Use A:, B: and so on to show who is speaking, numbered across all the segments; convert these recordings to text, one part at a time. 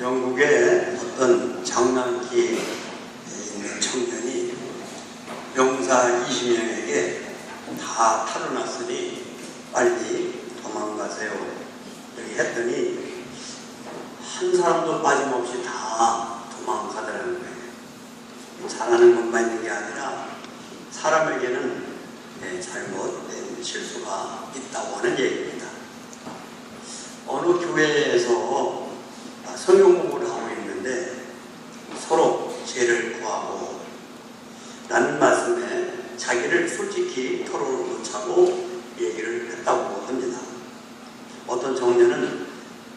A: 영국의 어떤 장난기에 있는 청년이 병사 20명에게 다 탈어났으니 빨리 도망가세요. 여기 했더니 한 사람도 빠짐없이 다 도망가더라는 거예요. 잘하는 것만 있는 게 아니라 사람에게는 잘못된 실수가 있다고 하는 얘기입니다. 어느 교회에서 성경 공부를 하고 있는데 서로 죄를 구하고 라는 말씀에 자기를 솔직히 토론을 못하고 얘기를 했다고 합니다. 어떤 청년은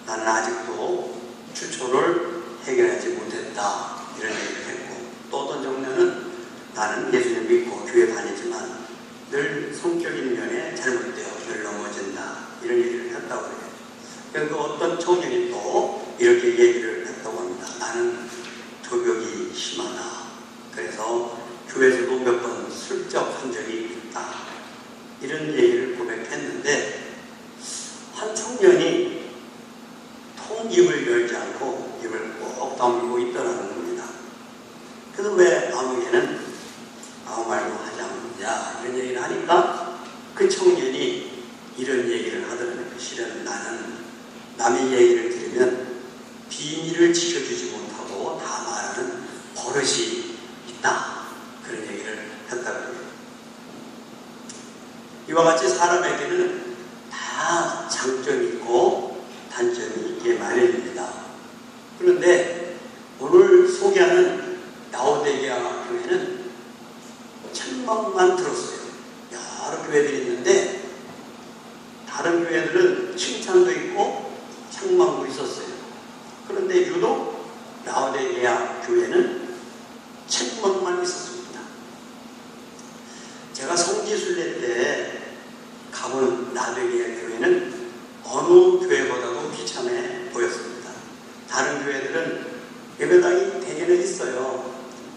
A: 나는 아직도 추초를 해결하지 못했다 이런 얘기를 했고, 또 어떤 청년은 나는 예수님 믿고 교회 다니지만 늘 성격인 면에 잘못되어 늘 넘어진다 이런 얘기를 했다고 해요. 그래서 어떤 청년이 또 이렇게 얘기를 했다고 합니다. 나는 도벽이 심하다. 그래서 교회에서도 몇 번 슬쩍한 적이 있다. 이런 얘기를 고백했는데 한 청년이 통 입을 열지 않고 입을 꼭 다물고 있더라는 겁니다. 그래서 왜 아무개는 아무 말도 하지 않느냐 이런 얘기를 하니까 그 청년이 이런 얘기를 하더라는 거예요. 실은 나는 남의 얘기를 들으면 비밀을 지켜주지 못하고 다 말하는 버릇이 있다. 그런 얘기를 했다고 해요. 이와 같이 사람에게는 다 장점이 있고 단점이 있게 마련입니다. 그런데 오늘 소개하는 라오디게아 교회는 책망만 들었어요. 여러 교회들이 있는데 다른 교회들은 칭찬도 있고 책망도 있었어요. 그런데 유독 라오디게아 교회는 책망만 있었습니다. 제가 성지순례 때 가본 라오디게아 교회는 어느 교회보다도 비참해 보였습니다. 다른 교회들은 예배당이 대개는 있어요.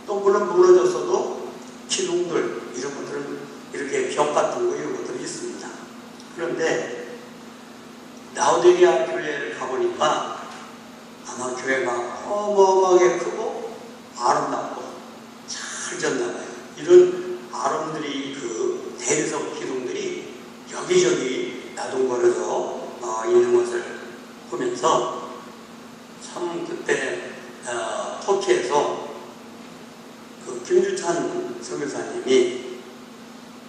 A: 또 물론 무너졌어도 기둥들 이런 것들은 이렇게 벽 같은 거 이런 것들이 있습니다. 그런데 라오디게아 교회를 가보니까 아마 교회가 어마어마하게 크고 아름답고 잘 졌나봐요. 이런 아름들이 그 대리석 기둥들이 여기저기 나동거려져 있는 것을 보면서 참 그때 터키에서 그 김주찬 선교사님이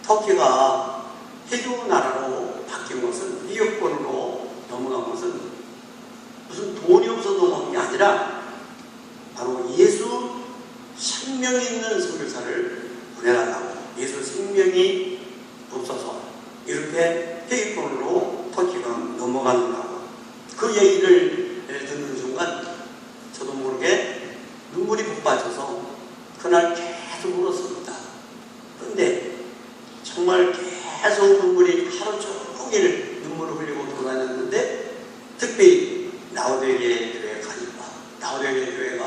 A: 터키가 해교 나라로 바뀐 것은 이격권으로 넘어간 것은 무슨 돈이 없어서 넘어간 게 아니라 바로 예수 생명이 있는 선교사를 보내달라고, 예수 생명이 없어서 이렇게 해격권으로 터키가 넘어간다고 그 얘기를 듣는 순간 저도 모르게 눈물이 북받쳐서 그날 계속 울었습니다. 그런데 정말 계속 눈물이 하루 종일 눈물을 흘리고 돌아다녔는데 특별히 라오디게아 교회에 가니까 라오디게아 교회가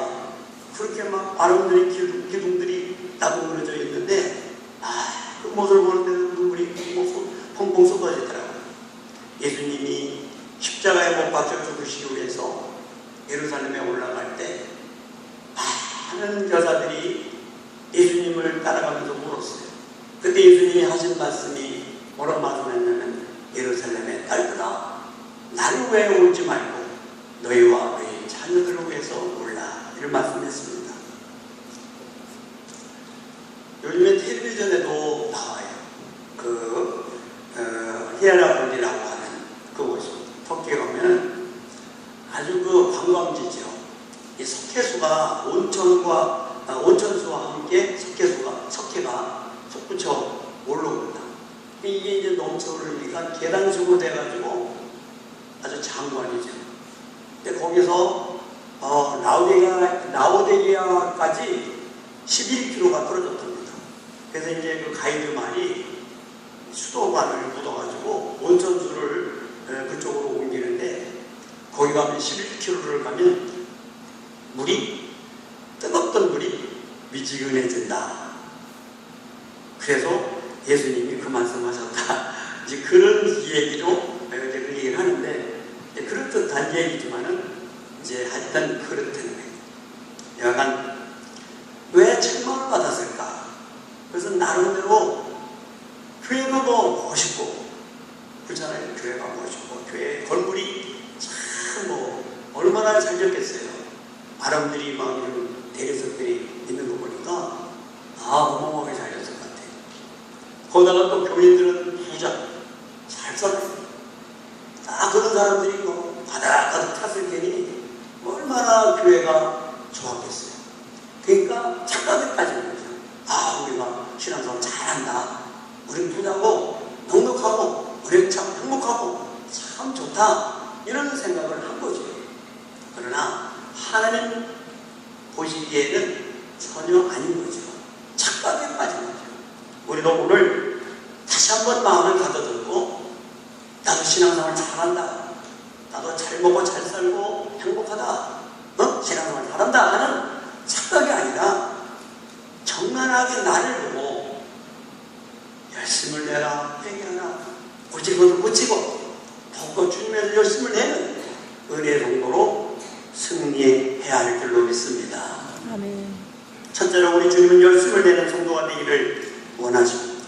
A: 그렇게 막 아름다운 기둥들이 나동그려져 있는데 그 모습을 보는데 눈물이 펑펑 쏟아지더라고요. 예수님이 십자가에 못 박혀 죽으시기 위해서 예루살렘에 올라갈 때 많은 여자들이 예수님을 따라가면서 울었어요. 그때 예수님이 하신 말씀이 뭐라고 말씀했냐면 예루살렘의 딸들아 나를 왜 울지 말고 너희와 너희 자녀들을 위해서 울라 이런 말씀했습니다. 요즘에 텔레비전에도 나와요. 히에라폴리라고 하는 그곳이 터키에 가면 아주 그 관광지죠. 이 석회수가 온천수와 함께 석회가 솟구쳐 올라옵니다. 이게 이제 넘쳐 흐르니까 계단식으로 돼가지고 아주 장관이죠. 근데 거기서 라오디게아까지 11km가 떨어졌답니다. 그래서 이제 그 가이드 말이 수도관을 묻어가지고 온천수를 그쪽으로 옮기는데 거기 가면 11km를 가면 뜨겁던 물이 미지근해진다. 그래서 예수님이 그 말씀하셨다. 이제 그런 얘기로 그 얘기를 하는데 그럴듯한 얘기지만은 이제 하여튼 그렇다는 거예요. 약간 왜 책망을 받았을까? 그래서 나름대로 교회도 뭐 멋있고 그렇잖아요. 교회가 멋있고 교회 건물이 참 얼마나 잘 지었겠어요. 바람들이 막 이런 대리석들이 있는 거 보니까 어마어마하게 잘 지었을 것 같아요. 거기다가 또 교인들은 부자 잘 살았어요. 그런 사람들이 바닥바닥 탔을 테니 얼마나 교회가 좋았겠어요. 그러니까 착각에 빠진 거죠. 우리가 신앙생활 잘한다. 우린 부자고 넉넉하고 우린 참 행복하고 참 좋다. 이런 생각을 한 거죠. 그러나 하나님 보시기에는 전혀 아닌 거죠. 착각에 빠진 거죠. 우리도 오늘 다시 한번 마음을 가다듬고 나도 신앙생활 잘한다. 나도 잘 먹고 잘 살고 행복하다. 신앙생활 잘한다 하는 착각이 아니라 정난하게 나를 보고 열심을 내라, 회개하라, 고칠 것을 고치고 더욱더 주님에서 열심을 내는 은혜의 정도로 승리해야 할 줄로 믿습니다.
B: 아멘.
A: 첫째로 우리 주님은 열심을 내는 성도가 되기를 원하십니다.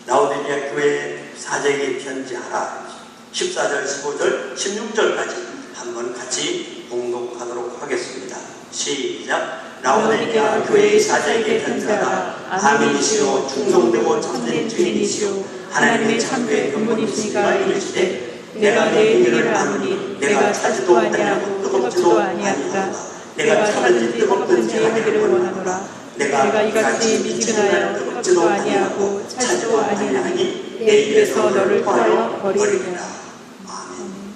A: 라오디게아 교회에 사제에게 편지하라. 14절, 15절, 16절까지 한번 같이 봉독하도록 하겠습니다. 시작. 라오디게아 교회의 사제에게 편지하라. 아멘이시오 충성되고 참된 주인이시오 하나님의 창조의 근본이시니가 이르시되 내가 내 행위를 아노니 내가 차지도 아니하고 뜨겁지도 아니하노라. 내가 차든지 뜨겁든지 하기를 원하노라. 내가 이같이 미지근하여 뜨겁지도 아니하고 차지도 아니하니 내 입에서 너를 토하여 버리리라. 아멘.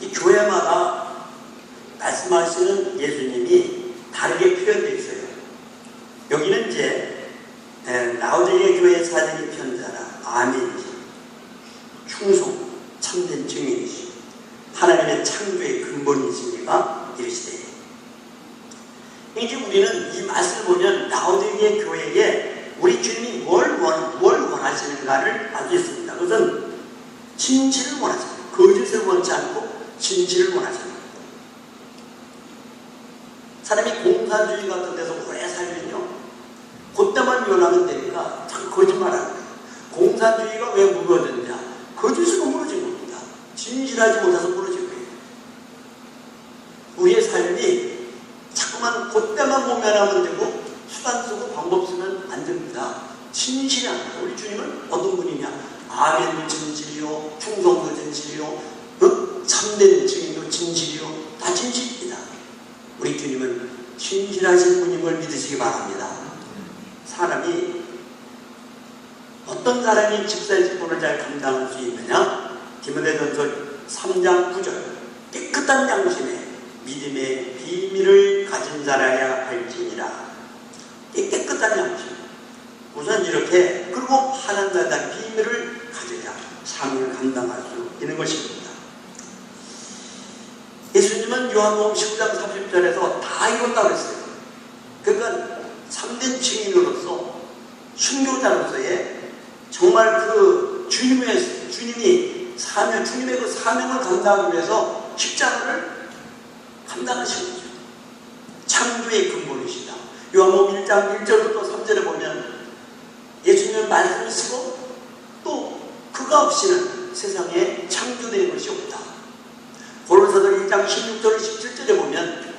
A: 이 교회마다 말씀하시는 예수님이 다르게 표현되어 있어요. 여기는 이제 라오디게아 교회 사제에게 편지하라. 아멘이시 충성 참된 증인이시 하나님의 창조의 근본이시니까 이르시되. 이제 우리는 이 말씀을 보면 라오디게아 교회에 우리 주님이 뭘 원하시는가를 알 수 있습니다. 그것은 진실을 원하십니다. 거짓을 원치 않고 진실을 원하십니다. 사람이 공산주의 같은 데서 오래 살면요, 그때만 면하면 되니까 참 거짓말하는 거예요. 공산주의가 왜 무너졌냐? 거짓으로 무너진 겁니다. 진실하지 못해서 무너진 거예요. 우리의 삶이 자꾸만 그때만 모면하면 되고 수단 쓰고 방법 쓰면 안 됩니다. 진실이 아니라 우리 주님은 어떤 분이냐? 아멘도 진실이요, 충성도 진실이요, 참된 증인도 진실이요, 다 진실입니다. 우리 주님은 진실하신 분임을 믿으시기 바랍니다. 사람이 어떤 사람이 집사의 직분을 잘 감당할 수 있느냐? 디모데전서 3장 9절 깨끗한 양심에 믿음의 비밀을 가진 자라야 할지니라. 이 깨끗한 양심, 우선 이렇게, 그리고 하나님 나라의 비밀을 가져야 삶을 감당할 수 있는 것입니다. 예수님은 요한복음 19장 30절에서 다 이뤘다고 했어요. 그러니까 참된 증인으로서, 순교자로서의 정말 그 주님이 주님의 그 사명을 감당하기 위해서 십자가를 감당하신 거죠. 창조의 근본이시다. 요한복음 1장 1절부터 3절에 보면 예수님은 말씀이시고 또 그가 없이는 세상에 창조된 것이 없다. 고린도서 1장 16절 17절에 보면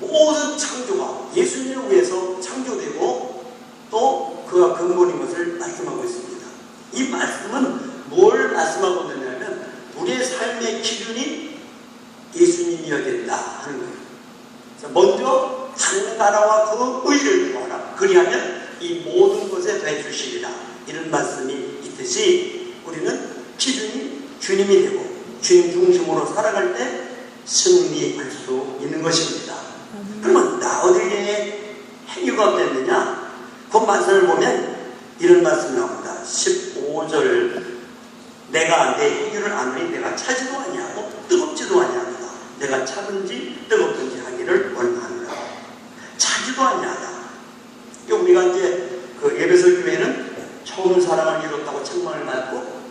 A: 모든 창조가 예수님을 위해서 창조되고 또 그가 근본인 것을 말씀하고 있습니다. 이 말씀은 뭘 말씀하고 있느냐면 우리의 삶의 기준이 예수님이어야 된다 하는 거예요. 그래서 먼저 하나님의 나라와 그 의를 구하라. 그리하면 이 모든 것에 더해주시리라. 이런 말씀이 있듯이 우리는 기준이 주님이 되고 주님 중심으로 살아갈 때 승리할 수 있는 것입니다. 그러면 라오디게아의 행위가 어땠느냐? 그 말씀을 보면 이런 말씀이 나옵니다. 15절 내가 내 행위를 아노니 내가 차지도 아니하고 뜨겁지도 아니하노라. 내가 차든지 뜨겁든지 하기를 원하노라. 차지도 아니하다. 우리가 이제 그 에베소 교회는 처음 사랑을 이뤘다고 책망을 받고,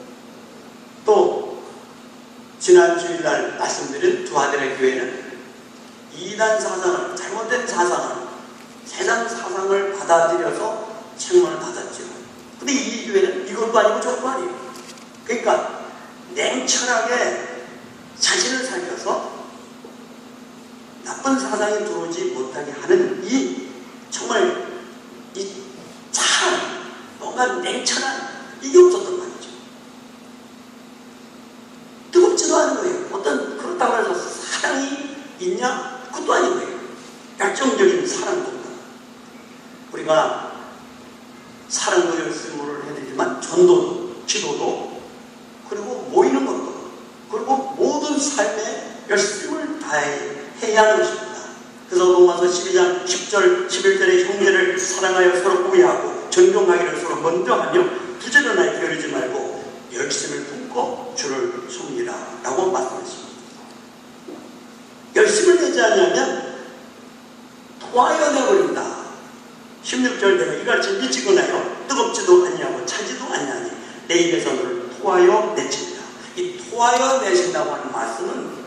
A: 또 지난 주일날 말씀드린 두 아들의 교회는 이단 사상을, 잘못된 사상을, 세상 사상을 받아들여서 책망을 받았죠. 근데 이 교회는 이것도 아니고 저것도 아니에요. 그러니까 냉철하게 자신을 살려서 나쁜 사상이 들어오지 못하게 하는 이 정말 이 참 뭔가 냉철한 이게 없었던 말이죠. 뜨겁지도 않은 거예요. 어떤 그렇다고 해서 사랑이 있냐? 그것도 아닌 거예요. 열정적인 사랑도 없고, 우리가 사랑도 열심을 해드리지만 전도도, 기도도, 그리고 모이는 것도, 그리고 모든 삶에 열심을 다해야 하는 것입니다. 그래서 로마서 12장 10절 11절에 형제를 사랑하여 서로 우애하고 존경하기를 서로 먼저 하며 부지런하게 게으르지 말고 열심을 품고 주를 섬기라 라고 말씀하십니다. 열심을 내지 않으면 토하여 내버린다. 16절 내가 이 가르침 미치거나요 뜨겁지도 않냐고 차지도 않냐니 내 입에서 너를 토하여 내친다. 이 토하여 내신다고 하는 말씀은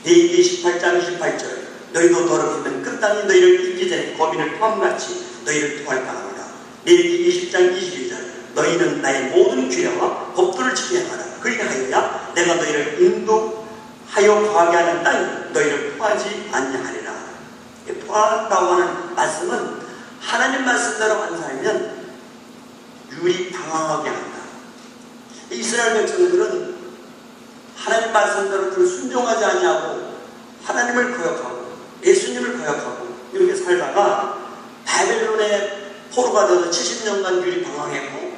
A: 레위기 18장 28절 너희도 더럽히면 끝땅이 너희를 잊기 전에 거민을 토함같이 너희를 토할 당하노라. 레위기 20장 22절 너희는 나의 모든 규례와 법도를 지키게 하라. 그리하여야 내가 너희를 인도하여 거하게 하는 땅이 너희를 토하지 아니하리라. 토한다고 하는 말씀은 하나님 말씀대로 안 살면 유리 방황하게 한다. 이스라엘 백성들은 하나님 말씀대로 순종하지 아니하고 하나님을 거역하고 예수님을 거역하고 이렇게 살다가 바벨론의 포로가 되어서 70년간 유리 방황했고,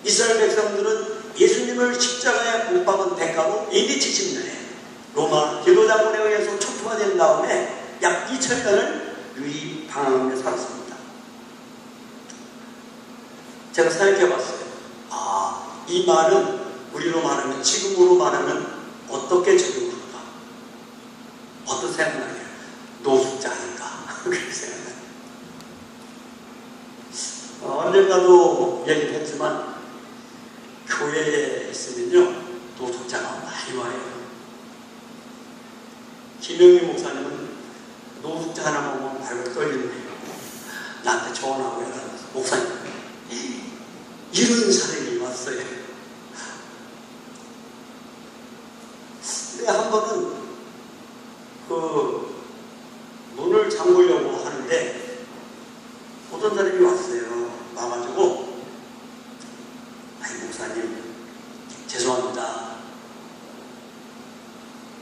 A: 이스라엘 백성들은 예수님을 십자가에 못 박은 대가로 AD 70년에 로마 기도자군에 의해서 촉수가 된 다음에 약 2000년을 유리 방황하며 살았습니다. 제가 생각해봤어요. 이 말은 우리로 말하면, 지금으로 말하면 어떻게 적용할까? 어떤 생각나요? 노숙자 아닌가? 그렇게 생각나요. 언젠가도 얘기를 했지만 교회에 있으면요 노숙자가 많이 와요. 김영희 목사님은 노숙자 하나 보면 발을 떨리네요. 나한테 전화하고 연락해서 목사님 이런 사람이 왔어요. 근데 한 번은 문을 잠그려고 하는데 어떤 사람이 왔어요. 와가지고 목사님 죄송합니다.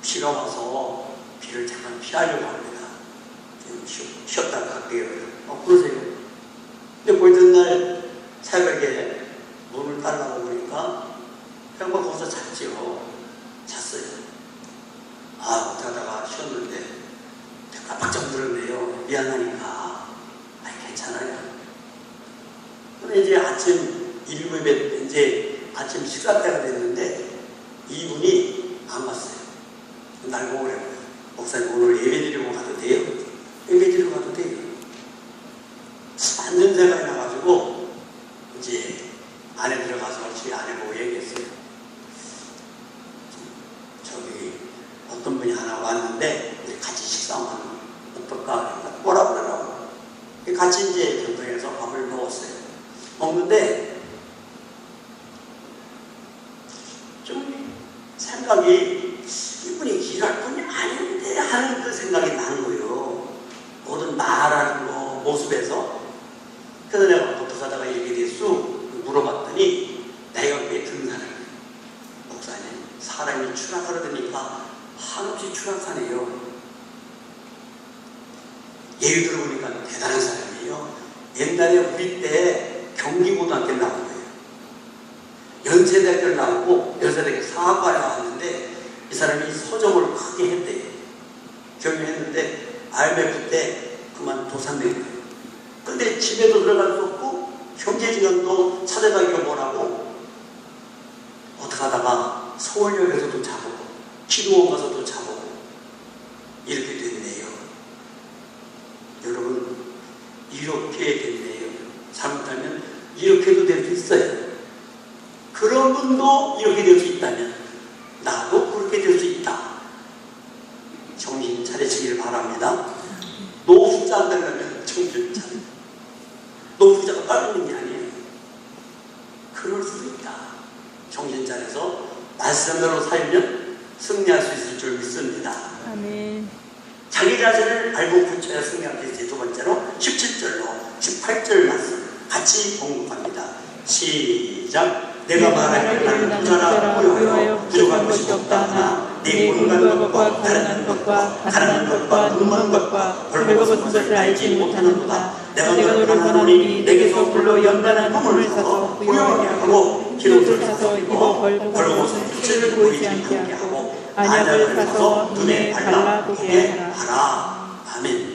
A: 비가 와서 비를 잠깐 피하려고 합니다. 좀 쉬었다가 갈게요. 그러세요. 근데 보이던 날 새벽에 문을 달라고 보니까 그냥 거기서 잤지요. 잤어요. 어떡하다가 쉬었는데 깜빡 들었네요. 미안하니까. 괜찮아요. 근데 이제 아침 일곱에 이제 아침 식사 때가 됐는데 이분이 안 왔어요. 날 보고 그래요. 목사님 오늘 예배 드리고 가도 돼요? 예배 드리고 가도 돼요. 완전 생각이 나가지고 이제 안에 들어가서 저희 아내 보고 얘기했어요. 저기 어떤 분이 하나 왔는데 우리 같이 식사하면 어떨까? 뭐라 그러라고. 같이 이제 교동에서 밥을 먹었어요. 먹는데 좀 생각이 이분이 일할 분이 아닌데 하는 그 생각이 나는 거예요. 모든 말하는 거 모습에서. 그래서 내가 어떻게 하다가 이렇게 됐어? 물어봤더니 내가 왜 듣는 사람이에요. 목사님 사람이 추락하려니까 한없이 추락하네요. 예를 들어보니까 대단한 사람이에요. 옛날에 우리 때 경기고등학교 나온 거예요. 연세대학교를 나오고 연세대학교 사학과에 나왔는데 이 사람이 서점을 크게 했대요. 경영했는데 IMF 때 그만 도산된 거예요. 근데 집에도 들어갈 수 없고 형제지간도 찾아가기가 뭐라고 어떻게 하다가 서울역에서도 자보고 기도원 가서도 자보고 이렇게 됐네요. 여러분 이렇게 됐네요. 잘못하면 이렇게도 될 수 있어요. 그런 분도 이렇게 될 수 있다면 나도 그렇게 될 수 있다. 정신 차리시기를 바랍니다. 노후자 안 되려면 정신 차려. 노후자가 빠르는 게 아니에요. 그럴 수도 있다. 정신 차려서 말씀대로 살면 승리할 수 있을 줄 믿습니다.
B: 아멘.
A: 자기 자신을 알고 고쳐야 승리할 수 있지. 두 번째로 17절로 18절 말씀 같이 공부합니다. 시작. 내가 말하기를 나는 부자라 부여하여 부족한 것이 없다 하나 내 공간 것과 가난한 것과 가난한 것과 눈먼 것과 벌거벗은 것을 알지 못하는도다. 내가 너를 권하노니 내게서 불러 연단한 꿈을 사서 부여하게 하고 기름을 사서 입어 벌거벗은 수치를 보이지 않게 하고 안약을 사서 눈에 발라 보게 하라. 아멘.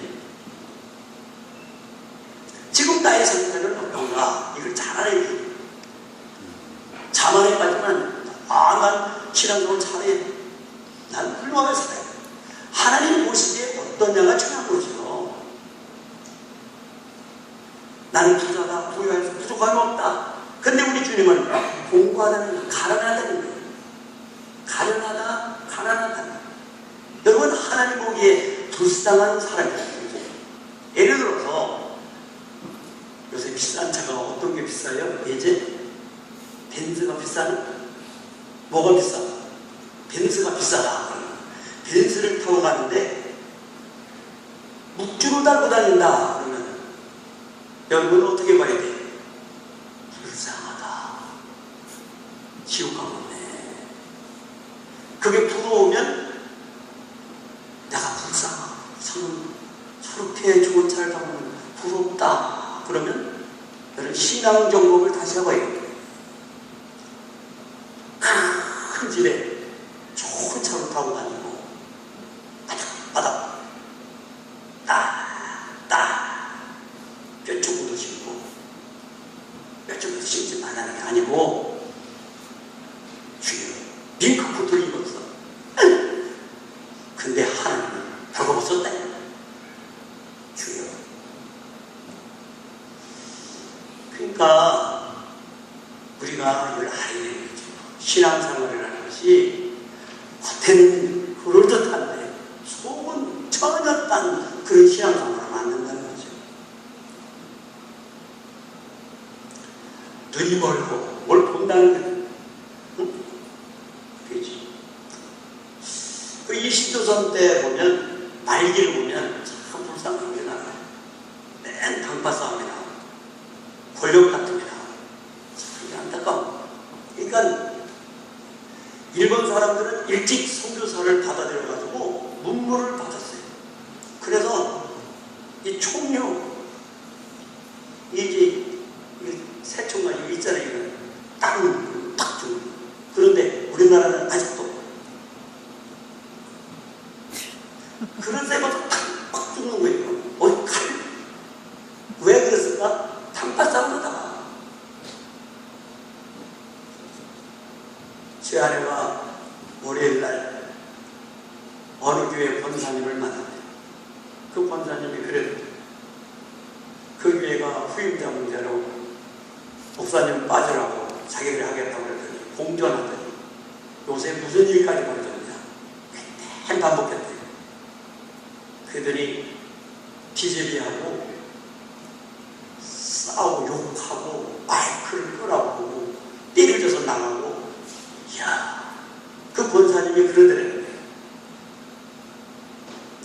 A: 지금 나의 상태는 어떤가? 이걸 잘 알아야 돼. 자만에 빠지면 난 신앙생활 잘해. 난 훌륭하게 살아야 돼. 하나님 보시기에 어떠냐가 중요한 거죠. 나는 부자다, 부유해서 부족함이 없다. 근데 우리 주님은 공부하다는 거, 가난하다는 거예요. 가난하다. 여러분, 하나님 보기에 불쌍한 사람이에요. 예를 들어서 요새 비싼 차가 어떤 게 비싸요? 이제 벤츠가 비싸나? 뭐가 비싸? 벤츠가 비싸다. 벤츠를 타고 가는데 묵주로 달고 다닌다. 그러면 여러분 어떻게 봐야 돼? 불쌍하다. 지옥 가겠네. 그게 부러우면 내가 불쌍하다. 저렇게 좋은 차를 타고 부럽다. 그러면 여러분 신앙 점검을 다시 해봐요. 큰 집에 좋은 차로 타고 다니고 바닥 뼈쪽으로 심고 뼈쪽으로 심지 말라는 게 아니고 주여 링크코트를 입었어. 근데 하나님은 벌거벗었다. 주여. 그러니까 우리가 이걸 알아야 되는 거죠. 신앙생활이라는 것이 겉에는 그럴듯한데 속은 전혀 딴 그런 신앙생활을 만든다는 거죠. 눈이 멀고 뭘 본다는 거죠. 응? 그렇지. 그 이신도선 때 보면 말기를 보면 참 불쌍한 게 나와요. 맨 당파 싸움이 나와요. 권력 다툼이 나와요. 참 안타까워. 그러니까 일본 사람들은 일찍 선교사를 받아들여가지고 문물을 받았어요. 그래서 이 총류, 이제 새총가 이거 있잖아요. 이거 딱 주는. 그런데 우리나라는 아직도 그런 새부터 탁 죽는 거예요. 칼. 왜 그랬을까? 당파 싸움하다가. 제 아내가 월요일날 어느 교회 권사님을 만났대요. 그 권사님이 그래도 그 교회가 후임자 문제로 목사님 빠지라고 자기를 하겠다고 그랬더니 공전하더니 요새 무슨 일까지 벌어졌냐. 맨 반복했대요. 그들이 비제비하고 싸우고 욕하고 마이크를 끄라고 띠를 줘서 나가고. 이야, 그 권사님이 그러더래요.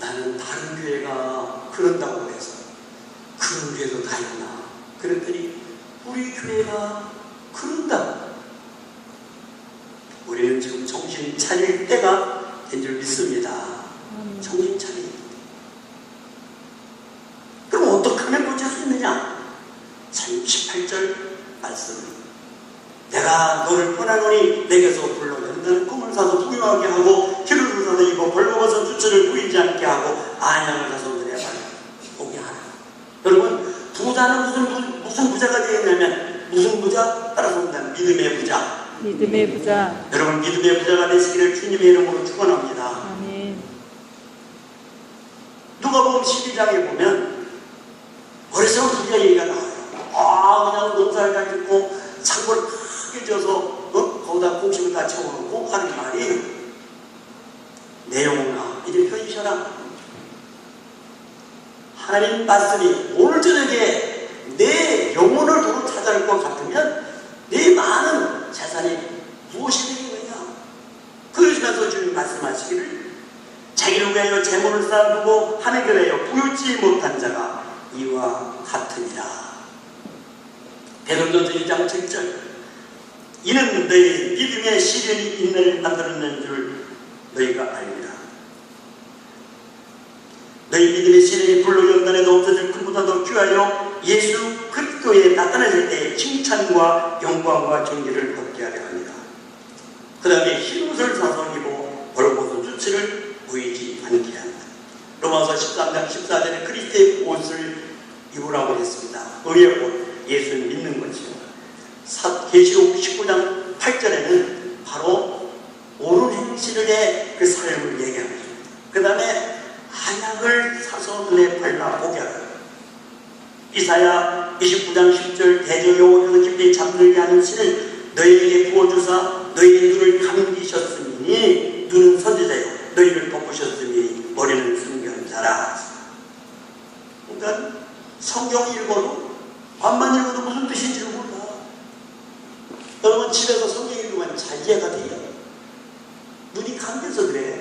A: 나는 다른 교회가 그런다고 해서 그런 교회도 다 있나. 그랬더니 우리 교회가 그런다. 우리는 지금 정신 차릴 때가 된 줄 믿습니다. 정신 차리. 그럼 어떻게 하면 고칠 수 있느냐? 18절 말씀. 내가 너를 권하노니 내게서 불러 연단한 꿈을 사서 부유하게 하고 기름을 사서 입어 벌거벗은 수치를 보이지 않게 하고 안약을 사서 눈에 발라 보게 하라. 여러분, 부자는 무슨 부자가 되겠냐면 무슨 부자? 따라서 본다면 믿음의 부자.
B: 믿음의 부자.
A: 여러분, 믿음의 부자가 되시기를 주님의 이름으로 축원합니다.
B: 아멘.
A: 누가복음 12장에 보면 어리석은 부자 얘기가 나와요. 그냥 농사를 잘 짓고 창고를 크게 져서 거기다 곡식을 다 채워놓고 하는 말이 내 영혼아 이제 편히셔라. 하나님 말씀이 오늘 저녁에 내 영혼을 도로 찾아올 것 같으면 내 많은 재산이 무엇이 되겠느냐. 그러시면서 주님 말씀하시기를 자기를 위하여 재물을 쌓아두고 하늘을 위하여 부유치 못한 자가 이와 같으니라. 베드로전서 1장 7절 이는 너희 믿음의 시련이 인내를 만들어낸 줄 너희가 알리라. 너희 믿음의 시련이 불로 연단에도 없어질 것보다 더 귀하여 예수 그리스도에 나타나실 때에 칭찬과 영광과 존귀를 얻게 하려 합니다. 그 다음에 흰옷을 사서 입어 벌거벗은 수치를 보이지 않게 합니다. 로마서 13장 14절에 그리스도의 옷을 입으라고 했습니다. 의의 옷, 예수를 믿는 것이요. 계시록 19장 8절에는 바로 옳은 행실의 그 삶을 얘기합니다. 그 다음에 한약을 사서 눈에 발라 보게 하라. 이사야 29장 10절 대저 여호와께서 깊이 잠들게 하는 신을 너희에게 부어주사 너희의 눈을 감기셨으니 눈은 선지자요 너희를 덮으셨으니 머리는 순견자라. 그러니까 성경 읽어도 반만 읽어도 무슨 뜻인지를 몰라. 여러분 집에서 성경 읽으면 잘 이해가 돼요. 눈이 감겨서 그래.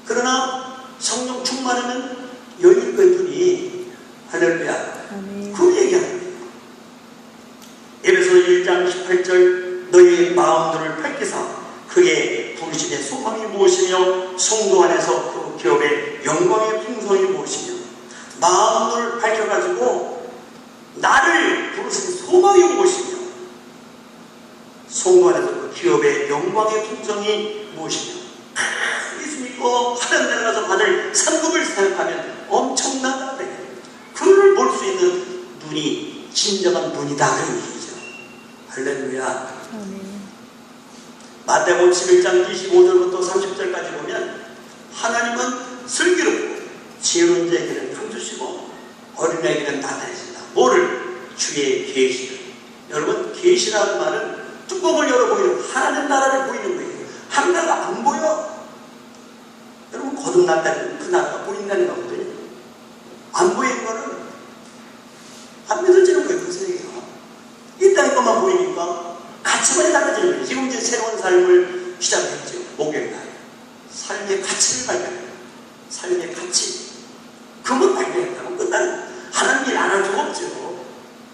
A: 그러나 성령 충만하면 열릴 거예요. 눈이. 할렐루야. 그 얘기하는 거예요. 에베소 1장 18절 너희의 마음들을 밝히사 그의 부르심의 소망이 무엇이며 성도 안에서 그 기업의 영광의 풍성이 무엇이며 마음을 밝혀가지고 나를 부르신 소망이 무엇이며 성도 안에서 그 기업의 영광의 풍성이 무엇이며 예수 믿고 하나님 나라에 가서 받을 상급을 생각하면 엄청나다. 그를 볼 수 있는 눈이 진정한 눈이다 그런 얘기죠. 할렐루야. 마태복음 11장 25절부터 30절까지 보면 하나님은 슬기롭고 지혜로운 자에게는 감추시고 어린아이에게는 나타내신다. 뭐를? 주의 계시를. 여러분 계시라는 말은 뚜껑을 열어 보이는 하나님 나라를 보이는 거예요. 하나님 나라가 안 보여. 여러분 거듭났다는 그 나라가 보인다는 거거든요. 안 보이는 거는 안 믿어지는 거예요. 그 세계가. 이 땅의 것만 보이니까 가치관이 달라지는 거예요. 지금 이제 새로운 삶을 시작했죠. 목요일날. 삶의 가치를 발견해요. 삶의 가치. 그것만 발견했다고 끝나는 하나님 일 안 할 수가 없죠.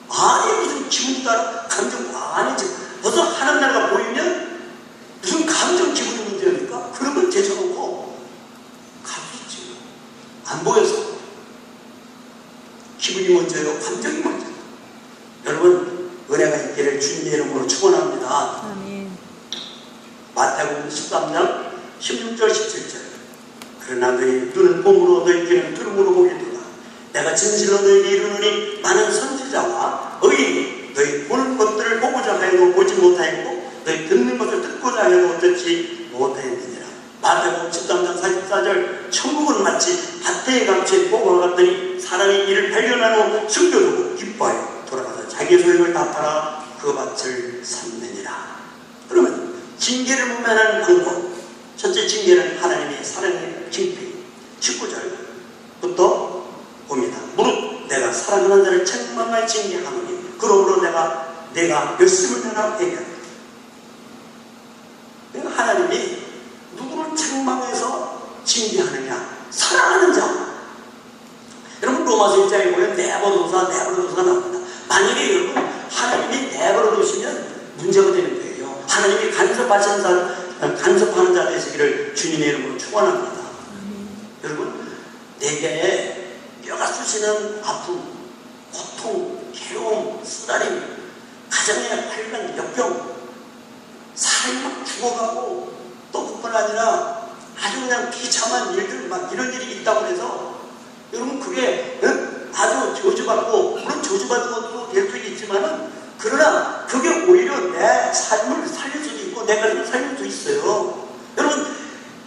A: 아니 무슨 기분 따라 감정 아니죠. 벌써 하나님 나라가 보이면 무슨 감정 기분이 문제입니까? 그런 걸 제쳐놓고 갈 수 있죠. 안 보여서. 기분이 먼저요, 감정이 먼저. 여러분 은혜가 있기를 주님의 이름으로 축원합니다. 아멘. 마태복음 13장 16절 17절 그러나 너희 눈은 봄으로 너희 귀는 들음으로 보겠도다. 내가 진실로 너희에게 이르노니 많은 선지자와 의인이 너희 보는 것들을 보고자 하여도 보지 못하였고 너희 듣는 것을 듣고자 하여도 듣지 못하였느니라. 마태복음 13장 44절 천국은 마치 밭에 감춘 뽀가 같더니 사람이 이를 발견한 후 숨겨두고 기뻐하여 돌아가서 자기의 소유를 다 팔아 그 밭을 샀느니라. 그러면 징계를 모면하는 방법 첫째 징계는 하나님의 사랑의 징표 19절부터 봅니다. 무릇 내가 사랑하는 자를 책망하여 징계하노니 그러므로 내가 열심을 내라 얘기합니다. 하나님이 누구를 책망해서 징계하느냐? 사랑하는 자. 여러분 로마서 1장에 보면 내버려둬서 나옵니다. 만약에 여러분 하나님이 내버려두시면 문제가 되는 거예요. 하나님이 간섭하는 자 되시기를 주님의 이름으로 축원합니다. 여러분 내게 뼈가 쑤시는 아픔, 고통, 괴로움, 쓰다림, 가정의 환란, 역경, 사람이 막 죽어가고 또 그뿐 아니라 아주 그냥 비참한 일들 막 이런 일이 있다고 해서 여러분 그게 아주 저주받고 물론 저주받은 것도 될 수 있지만은 그러나 그게 오히려 내 삶을 살릴 수도 있고 내 가정을 살릴 수 있어요. 여러분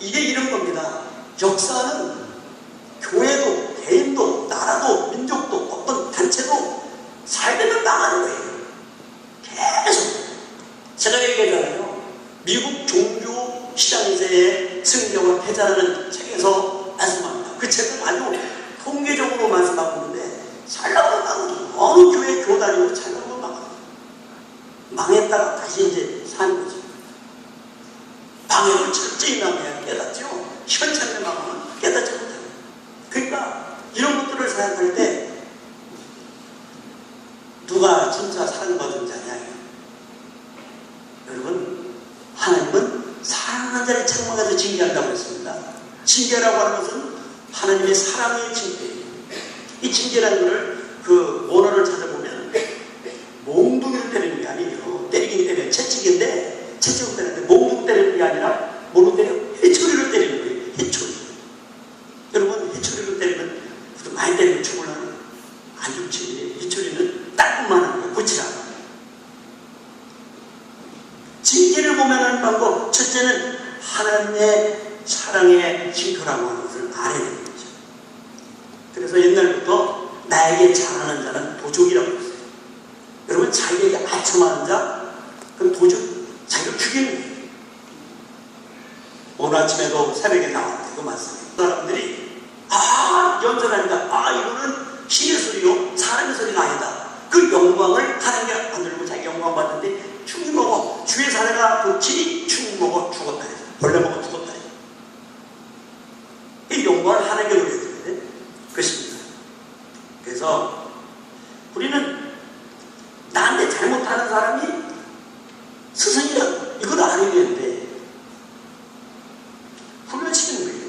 A: 이게 이런 겁니다. 역사는 교회도 개인도 나라도 민족도 어떤 단체도 살려면 망하는 거예요. 바꾸는데 잘 나오는 바꾸죠. 어느 교회 교단이고 잘 나오는 바꾸죠. 망했다가 다시 이제 사는 거죠. 방해를 철저히 남해야 깨닫죠. 현장의 마음은 깨닫지 못해요. 그러니까 이런 것들을 생각할 때 누가 진짜 사랑받은 자냐? 여러분, 하나님은 사랑하는 자를 책망해서 징계한다고 했습니다. 징계라고 하는 것은 하나님의 사랑의 징계예요. 이 징계라는 것을 그 원어를 찾아보면 몽둥이를 때리는 게 아니에요. 때리긴 때려요. 채찍인데 채찍을 때리는데 몽둥이 때리는 게 아니라 뭐로 때려? 해초리를 때리는 거예요. 해초리. 여러분, 해초리를 때리면 많이 때리면 죽으려나? 안 죽지. 해초리는 따끔만 하는 거예요. 붙이라. 징계를 보면은 방법, 첫째는 하나님의 사랑의 징표라고 하는 것을 알아야 되는 거죠. 그래서 옛날부터 나에게 잘하는 자는 도적이라고 했어요. 여러분, 자기에게 아첨하는 자, 그건 도적, 자기를 죽이는 거예요. 오늘 아침에도 새벽에 나왔는데 그거 맞습니다. 사람들이 연설하니까 이거는 신의 소리요, 사람의 소리가 아니다. 그 영광을 하나님께 안 들고 자기 영광 받는데 죽이 먹어. 주의 사내가 도치 죽이 먹어 죽었다. 벌레 먹어 죽었다. 이 영광을 하나님께 올려야 되는데 그것입니다. 그래서 우리는 나한테 잘못하는 사람이 스승이라 이걸 알아야 되는데 훈련시키는 거예요.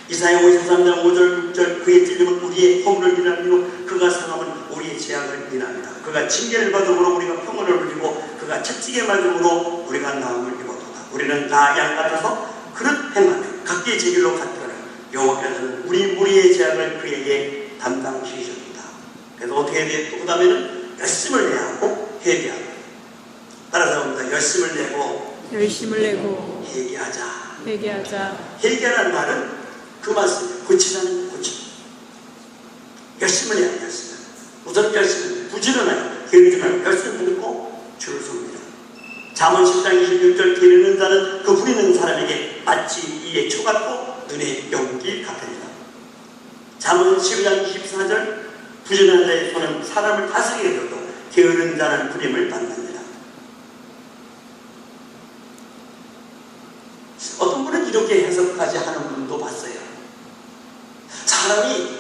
A: 이사야 53장 5절 6절 그의 찔림은 우리의 허물을 미나미고 그가 상함은 우리의 죄악을 미납니다. 그가 징계를 받음으로 우리가 평안을 누리고 그가 채찍에 맞음으로 우리가 나음을 입었도다. 우리는 다 양 같아서 그릇 행하며 각기 제 길로 갔더라. 여호와께서는 우리 무리의 죄악을 그에게 담당시키셨다. 그래서 어떻게 해야 돼? 또 그 다음에는 열심을 내야 하고 회개하고, 따라서 봅니다. 열심을 내고 회개하자. 회개하라는 말은 그 말씀, 고치자는 고치. 열심을 내야 돼. 우선 열심을, 부지런하게 게으르지 말고 열심을 들고 주를 섬기라. 잠언 10장 26절 게으르는 자는 그 부리는 사람에게 마치 이에 초 같고 눈에 연기 같으니라. 잠언 12장 24절 부지런한 자의 손은 사람을 다스리게 되어도 게으른 자는 부림을 받느니라. 어떤 분은 이렇게 해석까지 하는 분도 봤어요. 사람이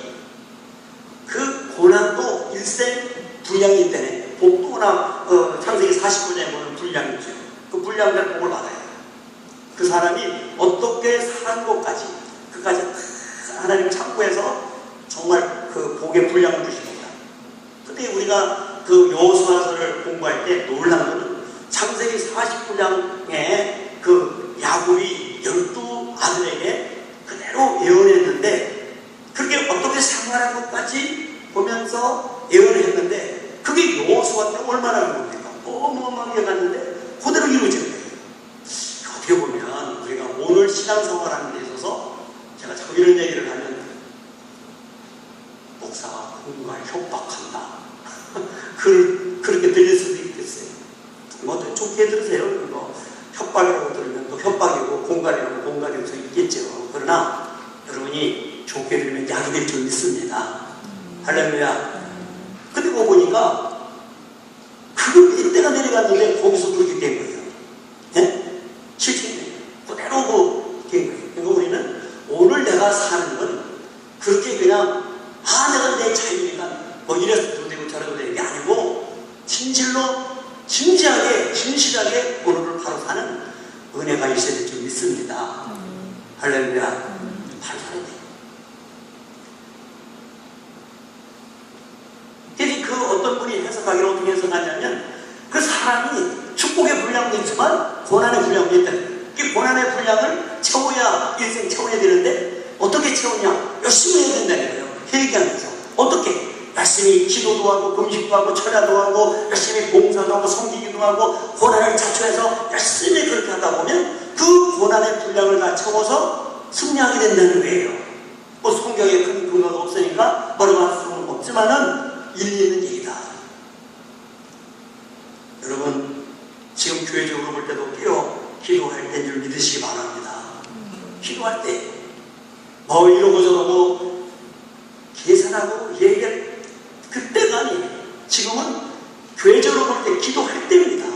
A: 그 고난도 일생 분량이 있다네. 복도나 창세기 49장에 보면 분량이 있죠. 그 분량대로 복을 받아요. 그 사람이 어떻게 사는 것까지 그까지 하나님 창고에서 정말 그 복의 분량을 주십니다. 근데 우리가 그 여호수아서를 공부할 때 놀란 것은 창세기 49장에 그 야곱이 12아들에게 그대로 예언했는데 그렇게 어떻게 생활한 것까지 보면서 예언을 했는데 그게 여호수아 때 얼마나 그럽니까? 어마어마하게 갔는데 그대로 이루어지는 거예요. 어떻게 보면 우리가 오늘 신앙생활하는 데 있어서 제가 자꾸 이런 얘기를 하면 목사가 공갈 협박한다. 그렇게 들릴 수도 있겠어요. 뭐 좋게 들으세요. 뭐 협박이라고 들으면 또 협박이고 공갈이라고 공갈일 수 있겠죠. 그러나 여러분이 좋게 들으면 약이 될 줄 믿습니다. 할렐루야. 근데 그거 보니까 그 이때가 내려갔는데 거기서 그렇게 된 거예요. 네? 실제 그대로 된 거예요. 그러니까 우리는 오늘 내가 사는 건 그렇게 그냥 내가 내 자유니까 뭐 이래도 되고 저래도 되는 게 아니고 진지하게 진실하게 오늘을 바로 사는 은혜가 있어야 될 줄 믿습니다. 할렐루야. 바로 살아야 돼요. 그래서 그 어떤 분이 해석하기를 어떻게 해석하냐면 그 사람이 축복의 분량도 있지만 고난의 분량도 있다. 그 고난의 분량을 채워야 인생 채워야 되는데 어떻게 채우냐? 열심히 해야 된다는 거예요. 회개하면서 어떻게? 열심히 기도도 하고 금식도 하고 철야도 하고 열심히 봉사도 하고 섬기기도 하고 고난을 자초해서 열심히 그렇게 하다 보면 그 고난의 분량을 다 채워서 승리하게 된다는 거예요. 뭐 성경에 큰 근거가 없으니까 뭐라고 할 수는 없지만은 일리 있는 얘기다. 여러분 지금 교회적으로 볼 때도 기도할 때인 줄 믿으시기 바랍니다. 기도할 때 뭐 이러고 저러고 그렇다고 얘기할 그때가 아니에요. 지금은 교회적으로 볼 때 기도할 때입니다.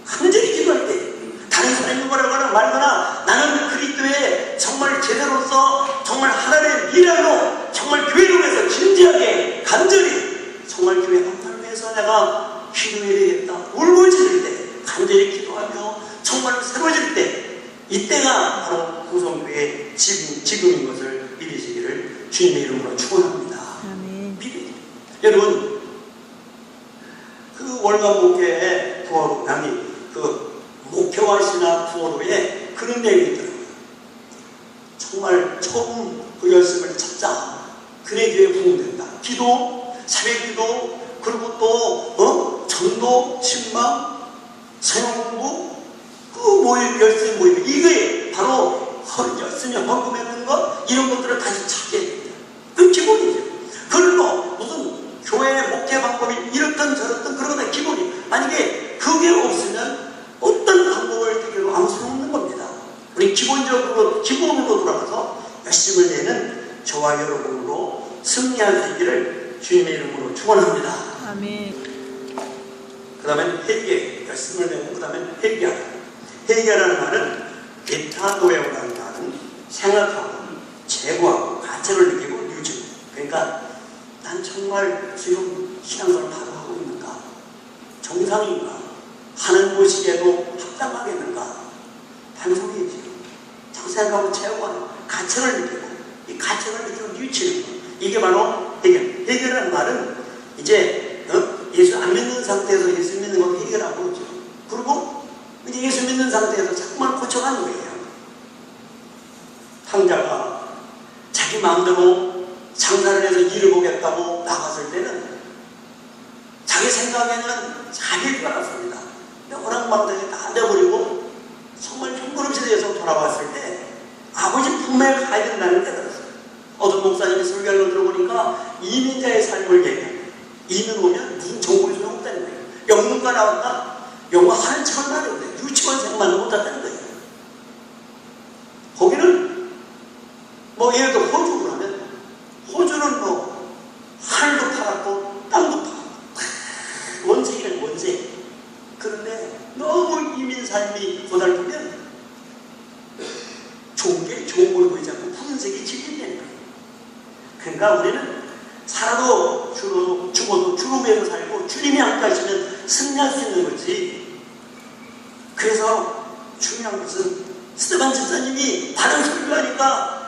A: 간절히 기도할 때. 다른 사람이 뭐라고 하나 말거나 나는 그리스도의 정말 제대로서 정말 하나님의 미래로 정말 교회를 위해서 진지하게 간절히 정말 교회 한판을 위해서 내가 기도해야 되겠다. 울부짖을 때 간절히 기도하며 정말 새로워질 때 이때가 바로 구성교회의 지금인 것을 믿으시기를 주님의 이름으로 축원합니다.
B: 아멘.
A: 여러분 그 월간 목회의 부활 아니 그 목회와 신학 부활로에 그런 내용이 있더라고요. 정말 처음 그 열심을 찾자. 그네 교회 부흥된다. 기도, 새벽 기도, 그리고 또 전도, 신방, 성경 공부, 그 모임, 열심 모임 이게 바로 열심히 헌금했는 것 이런 것들을 다시 찾게 됩니다. 그 기본이죠. 그리고 무슨 교회 목회 방법이 이렇든 저렇든 그런 건 기본이. 만약에 그게 없으면 어떤 방법을 되기로 아무 소용없는 겁니다. 우리 기본으로 돌아가서 열심을 내는 저와 여러분으로 승리할 수 있기를 주님의 이름으로 축원합니다.
B: 아멘.
A: 그 다음에 회개, 열심을 내고 그 다음에 회개하라. 회개라는 말은 메타노에오라는 말은 생각하고 제고하고 가책을 느끼고 유증. 그러니까 난 정말 지금 신앙생활을 바로 하고 있는가? 정상인가? 하는 곳이에도 합당하겠는가? 반성이지. 생각하고 제고하고 가책을 느끼고 이 가책을 느끼고 유치는 것. 이게 바로 회개. 회개라는 말은 이제 예수 안 믿는 상태에서 예수 믿는 걸 회개라고 그러죠. 그리고 이제 예수 믿는 상태에서 자꾸만 고쳐가는 거예요. 황자가 자기 마음대로 장사를 해서 일을 보겠다고 나갔을 때는 자기 생각에는 잘될 줄 알았습니다. 허랑방탕에 다 내버리고 정말 종그릇에서 돌아왔을 때 아버지 품에 가야 된다는 깨달았어요. 어떤 목사님이 설교를 들어보니까 이민자의 삶을 얘기해요. 이민 오면 무슨 정보를 소용없다는 거예요. 영문과 나왔다? 영어 한참 나는데 유치원생만 못했다는 거예요. 거기는 뭐 예를 들어 호주로 하면 호주는 뭐 하늘도 팔았고 땅도 팔았고 원색이란 원색. 그런데 너무 이민 삶이 고달프면 좋은 게 좋은 걸 보이지 않고 푸른색이 질린다는 거예요. 그러니까 우리는 살아도 죽어도 주님에서 살고 주님이 함께하시면 승리할 수 있는 거지. 그래서 중요한 것은 스테반 집사님이 다른 설교하니까